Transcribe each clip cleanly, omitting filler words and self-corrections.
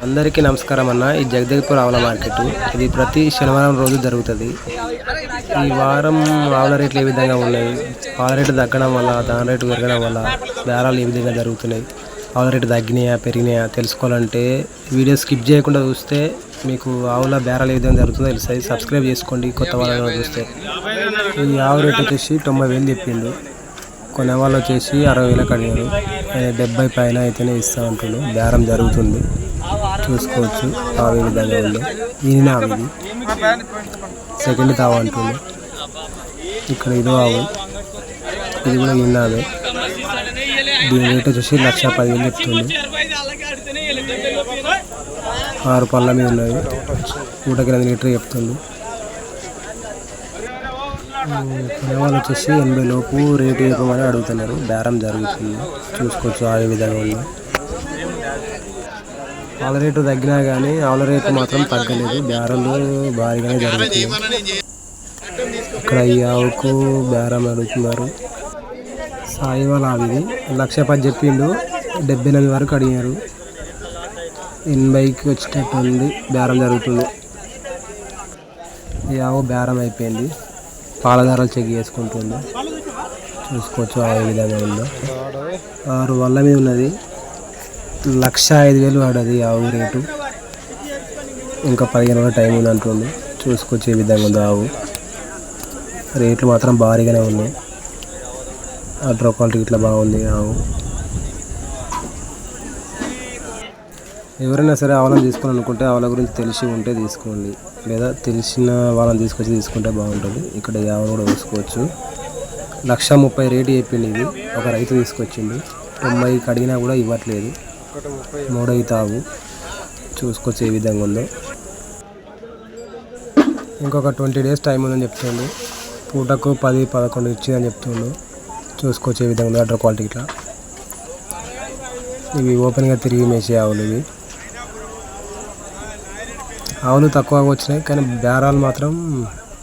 అందరికీ నమస్కారం అన్న. ఈ జగదేవ్పూర్ ఆవుల మార్కెట్ ఇది ప్రతి శనివారం రోజు జరుగుతుంది. ఈ వారం ఆవుల రేట్లు ఏ విధంగా ఉన్నాయి, పాల రేటు తగ్గడం వల్ల దాని రేటు పెరగడం వల్ల బేరాలు ఏ విధంగా జరుగుతున్నాయి, ఆవుల రేటు తగ్గినాయా పెరిగినాయా తెలుసుకోవాలంటే వీడియో స్కిప్ చేయకుండా చూస్తే మీకు ఆవుల బేరాలు ఏ విధంగా జరుగుతుందో తెలుస్తుంది. సబ్స్క్రైబ్ చేసుకోండి కొత్త వాళ్ళని చూస్తే. ఈ ఆవు రేటు వచ్చేసి 90,000 చెప్పిండు. కొనే వాళ్ళు వచ్చేసి 60,000 అడిగారు. 70 పైన అయితేనే ఇస్తా అంటుండు. బేరం జరుగుతుంది, చూసుకోవచ్చు. ఆవు ఏ విధంగా ఉంది. ఈయన ఆవు ఇది సెకండ్ తావు అంటుండు. ఇక్కడ ఇదో ఆవు, ఇది కూడా ఈయన ఆవే. దీని రేట్ వచ్చేసి 1,10,000 చెప్తుంది. 6 పళ్ళ మీద ఉన్నది. 1 లీటర్ చెప్తుంది. కొనేవాళ్ళు వచ్చేసి 80 లోపు రేటు ఇవ్వమని అడుగుతున్నారు. బేరం జరుగుతుంది, చూసుకోవచ్చు. ఆ విధంగా ఉంది. పాల రేటు తగ్గినా కానీ ఆవుల రేటు మాత్రం తగ్గలేదు. బేరాలు భారీగానే జరుగుతుంది. ఇక్కడ ఈ ఆవుకు బేరం అడుగుతున్నారు. సాయి వాళ్ళ ఆవు ఇది 1,10,000 చెప్పిండు. 78 వరకు అడిగారు. 80కి వచ్చేటట్టు ఉంది. బేరం జరుగుతుంది. ఈ ఆవు బేరం అయిపోయింది. పాలధారాలు చెక్ చేసుకుంటుంది, చూసుకోవచ్చు. ఆ విధంగా ఉందో. 6 వల్ల మీద ఉన్నది. 1,05,000 పడ్డది ఆవు రేటు. ఇంకా 15 రోజుల టైం ఉంది అంటుంది. చూసుకోవచ్చు ఏ విధంగా ఉందో ఆవు. రేట్లు మాత్రం భారీగానే ఉన్నాయి. అడ్రో క్వాలిటీ ఇట్లా బాగుంది ఆవు. ఎవరైనా సరే ఆవులను తీసుకోవాలనుకుంటే ఆవుల గురించి తెలిసి ఉంటే తీసుకోండి, లేదా తెలిసిన వాళ్ళని తీసుకుంటే బాగుంటుంది. ఇక్కడ ఈ ఆవును కూడా చూసుకోవచ్చు. 1,30,000 రేటు చెప్పింది. ఇది ఒక రైతు తీసుకొచ్చింది. 90కి అడిగినా కూడా ఇవ్వట్లేదు. 3 తావు, చూసుకోవచ్చు ఏ విధంగా ఉందో. ఇంకొక 20 డేస్ టైం ఉందని చెప్తుండు. పూటకు 10-11 ఇచ్చిందని చెప్తుండు. చూసుకోవచ్చు ఏ విధంగా ఉందో. అడ్రో క్వాలిటీ ఇట్లా. ఇవి ఓపెన్గా తిరిగి మేసే ఆవులు. ఇవి ఆవులు తక్కువగా వచ్చినాయి, కానీ బేరాలు మాత్రం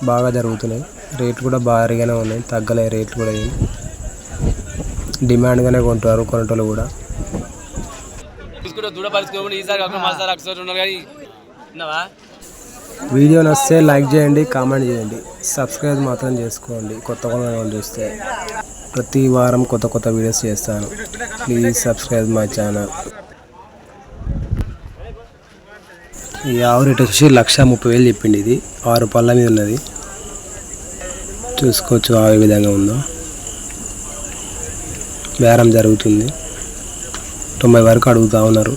బాగా జరుగుతున్నాయి. రేట్లు కూడా భారీగానే ఉన్నాయి, తగ్గలే రేట్లు కూడా. డిమాండ్గానే కొంటారు కొనేటోళ్ళు కూడా. వీడియో నచ్చితే లైక్ చేయండి, కామెంట్ చేయండి, సబ్స్క్రైబ్ మాత్రం చేసుకోండి. కొత్త వాళ్ళు చూస్తే ప్రతి వారం కొత్త వీడియోస్ చేస్తాను. Please subscribe my channel. ఈ ఆవు రేట్ వచ్చి 1,30,000 చెప్పింది. ఇది 6 పళ్ళ మీద ఉన్నది. చూసుకోవచ్చు ఆ విధంగా ఉందో. బేరం జరుగుతుంది. 90 వరకు అడుగుతూ ఉన్నారు.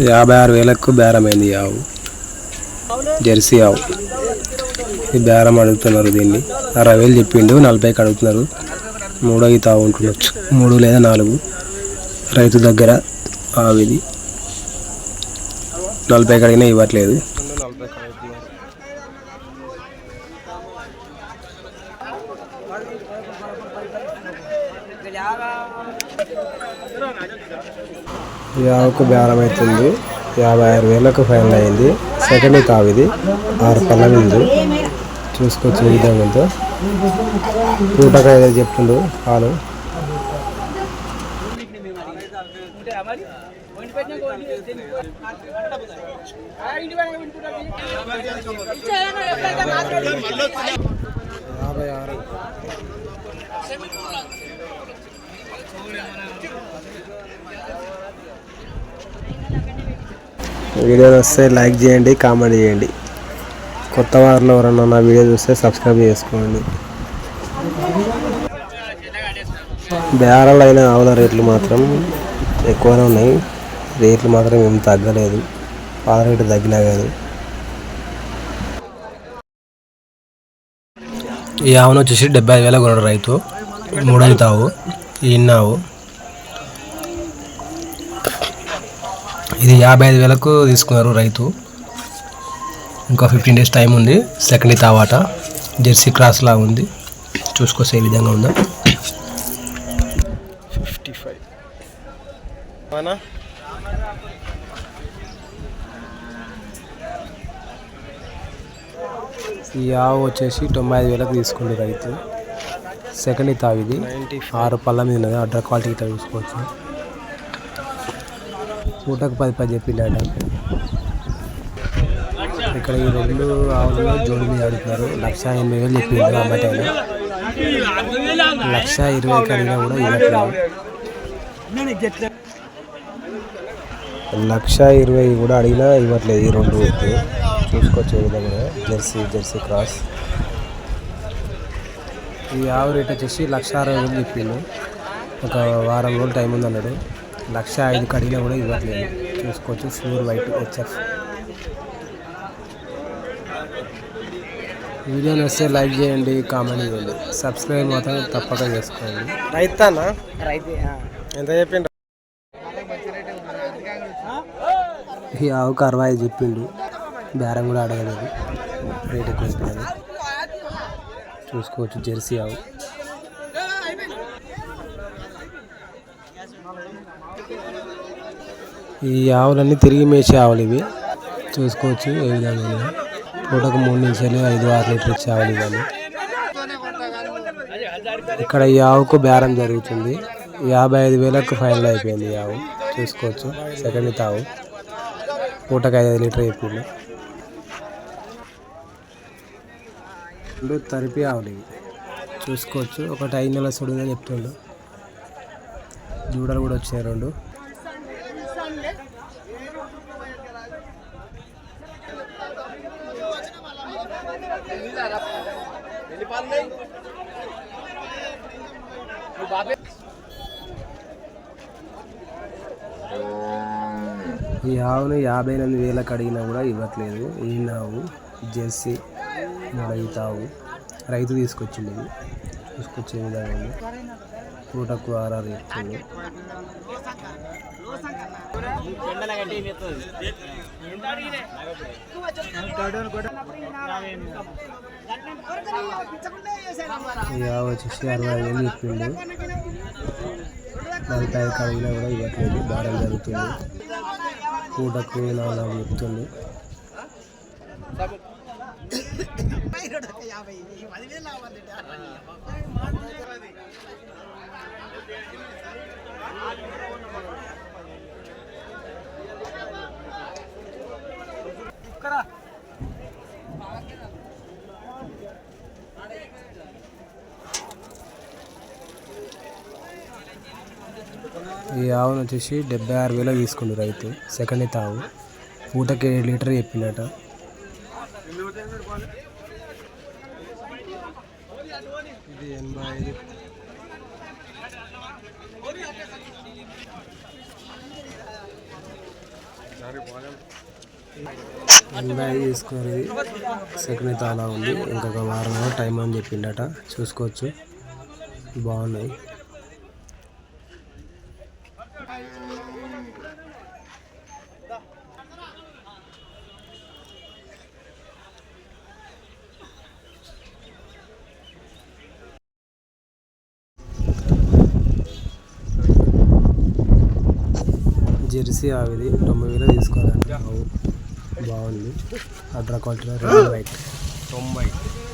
$56,000 బేరమైంది ఈ ఆవు. జెర్సీ ఆవు. ఈ బేరం అడుగుతున్నారు. దీన్ని 60,000 చెప్పిండు. 40కి అడుగుతున్నారు. 3 తావు ఉంటుండొచ్చు, 3 లేదా 4 రైతు దగ్గర ఆవు ఇది. 40కి అడిగినా ఇవ్వట్లేదు. ఈ ఆవుకు బేరం అవుతుంది. 56,000 ఫైనల్ అయింది. సెకండ్ తావు ఇది. 6 పళ్ళ మీద. చూసుకోవచ్చు ఏ విధంగా ఉందో. పూటకు 5 చెప్తుండు పాలు. వీడియో వస్తే లైక్ చేయండి, కామెంట్ చేయండి. కొత్త వారిలో ఎవరన్నా నా వీడియో చూస్తే సబ్స్క్రైబ్ చేసుకోండి. బేరాలు అయిన ఆవుల రేట్లు మాత్రం ఎక్కువనే ఉన్నాయి. రేట్లు మాత్రం ఏం తగ్గలేదు. పాల రేటు తగ్గినా కానీ. ఈ ఆవును వచ్చేసి 75,000 కొన్నాడు రైతు. 3 తావు. ఈ ఆవు ఇది 55,000 తీసుకున్నారు రైతు. ఇంకా 15 డేస్ టైం ఉంది. సెకండ్ తావాట. జెర్సీ క్రాస్ లాగా ఉంది. చూసుకోవచ్చు ఏ విధంగా ఉందో. 55 ఈ ఆవు వచ్చేసి 95,000 తీసుకుంది రైతు. సెకండ్ ఇతా ఇది 6 పళ్ళ మీద ఉన్నది. అడ్ర క్వాలిటీ ఇట్లా చూసుకోవచ్చు. పూటకు 10 చెప్పిండట. ఇక్కడ ఈ 2 ఆవులు జోడి మీద అడుగుతున్నారు. 1,80,000 చెప్పిండు అమ్మటైనా. 1,20,000 కడిగినా కూడా ఇవ్వట్లేదు. 1,20,000 కూడా అడిగినా ఇవ్వట్లేదు. ఈ 2 చూసుకోవచ్చు. ఈ విధంగా జెర్సీ క్రాస్. ఈ ఆవు రేట్ వచ్చేసి 1,60,000 చెప్పిండు. ఒక వారం రోజులు టైం ఉంది అన్నాడు. 1,05,000 కడిగినా కూడా ఇవ్వట్లేదు. చూసుకోవచ్చు. Pure white HF. వీడియో నచ్చితే లైక్ చేయండి, కామెంట్ చేయండి, సబ్స్క్రైబ్ మాత్రం తప్పక చేసుకోండి. రైతానా ఎంత చెప్పిండు? ఈ ఆవుకు 65 చెప్పిండు. బేరం కూడా అడగలేదు. రేట్ ఎక్కువ చెప్పారు. చూసుకోవచ్చు. జెర్సీ ఆవు. ఈ ఆవులన్నీ తిరిగి మేసే ఆవులు ఇవి. చూసుకోవచ్చు ఏ విధంగా. పూటకు 3 నుంచి 5-6 లీటర్ ఇచ్చే ఆవులు ఇవ్వాలి. ఇక్కడ ఈ ఆవుకు బేరం జరుగుతుంది. 55,000కు ఫైనల్ అయిపోయింది ఈ ఆవు. చూసుకోవచ్చు. సెకండ్ తావు. పూటకు 5 లీటర్ చెప్పిండు. 2 తరిపి ఆవులు ఇవి. చూసుకోవచ్చు. ఒకటి 5 నెలల సుడిదని చెప్తుండు. దూడలు కూడా వచ్చాయి 2. ఈ ఆవును 58,000 అడిగినా కూడా ఇవ్వట్లేదు. ఈ ఆవు జెర్సీ తావు. రైతు తీసుకొచ్చింది. ఇది తీసుకొచ్చే విధంగా ఉంది. పూటకు 6 చెప్తుంది. ఈ ఆవు వచ్చేసి 65,000 చెప్పిండు. 45 కడిగినా కూడా ఇవ్వట్లేదు. బేరం జరుగుతుంది. పూటకు 4 చెప్తుంది. ఈ ఆవును వచ్చేసి 76,000 తీసుకుండు రైతు. సెకండ్ తావు. పూటకి 7 లీటర్ చెప్పిండట. ఇది 85. 85 తీసుకున్నది. సెకండ్ తాలా ఉంది. ఇంకొక వారం టైం అని చెప్పిండట. చూసుకోవచ్చు. బాగున్నాయి. జెర్సీ ఆవిది 90,000 తీసుకోవాలంటే. బాగుంది. అడ్ర క్వాలిటీ వైట్ 90.